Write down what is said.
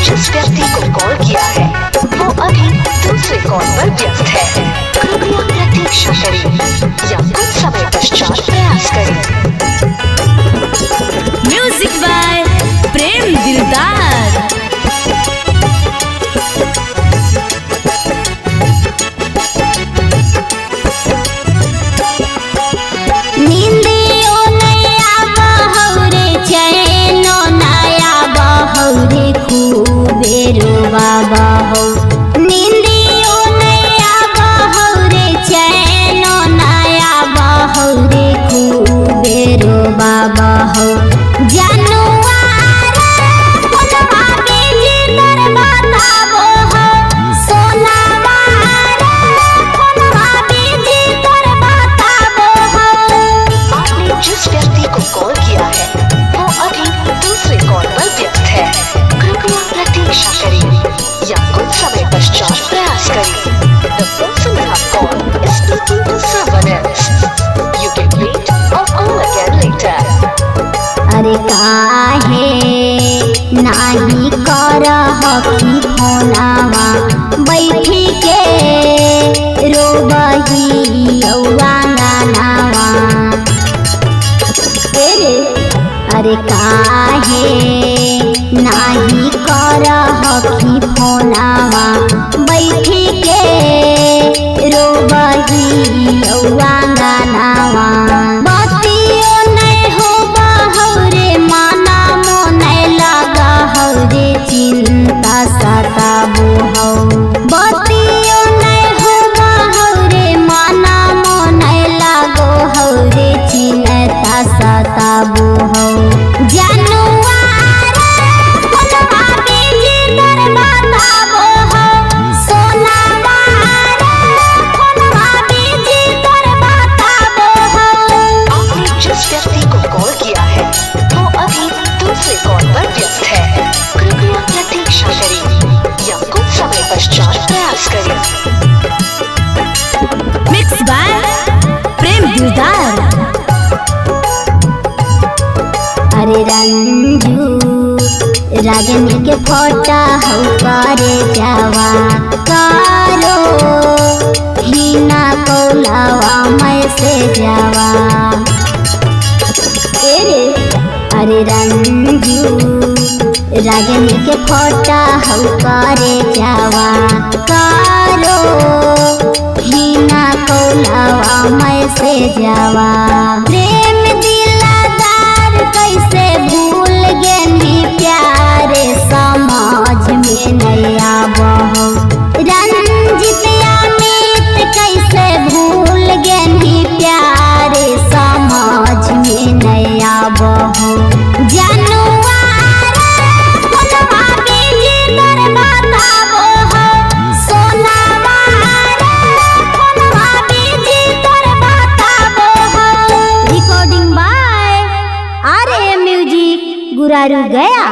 जिस व्यक्ति को कॉल किया है वो अभी दूसरे कॉल पर व्यस्त है। कृपया प्रतीक्षा करें या कुछ समय पश्चात प्रयास करें। म्यूजिक बाय प्रेम दिलदार। बाबा हो जानुआर कोनवा बीजी दर बताबो हो सोनावार कोनवा बीजी दर बताबो हो। आपने जिस व्यक्ति को कॉल किया है वो अभी दूसरे कॉल पर व्यस्त है। कृपया प्रतीक्षा करें या कुछ समय पश्चात प्रयास करें। The person you have called is speaking to someone else. You can wait or call again later. अरे काहे नाही करहखी फोनावा बैठी के रोबही औंगनावा। अरे काहे नाही करहखी फोनावा बैठी के रोबही औंगनावा। चिंता सताबो हो बतियो नहीं होबा हो रे माना मन लागो हो रे चिंता सताबो हो। जानुआर कोनवा बीजी दर बताबो हो सोनावार कोनवा बीजी दर बताबो हो। आपने जिस व्यक्ति को कॉल किया है वो अभी दूसरे कॉल पर व्यस्त है। कृपया प्रतीक्षा करें या कुछ समय पश्चात प्रयास करें। मिक्स बाय प्रेम दिलदार। अरे रंजू रागनी के फोटा हो करे जावा कारो हिना कोलावा मैं से जावा। अरे रंजू रागनी के फोटा हो करे जावा कारो हिना कोलावा मैं से जावा। प्रेम दिलदार कैसे भूल गेनी प्यारे समझ में नहीं आबो। रंजित अमित कैसे भूल गेनी प्यारे समझ में नहीं आबो। जानुआर कोनवा बीजी दर बताबो हो सोनावार कोनवा बीजी दर बताबो हो। रिकॉर्डिंग बाय आरएम म्यूजिक गुरारू गया।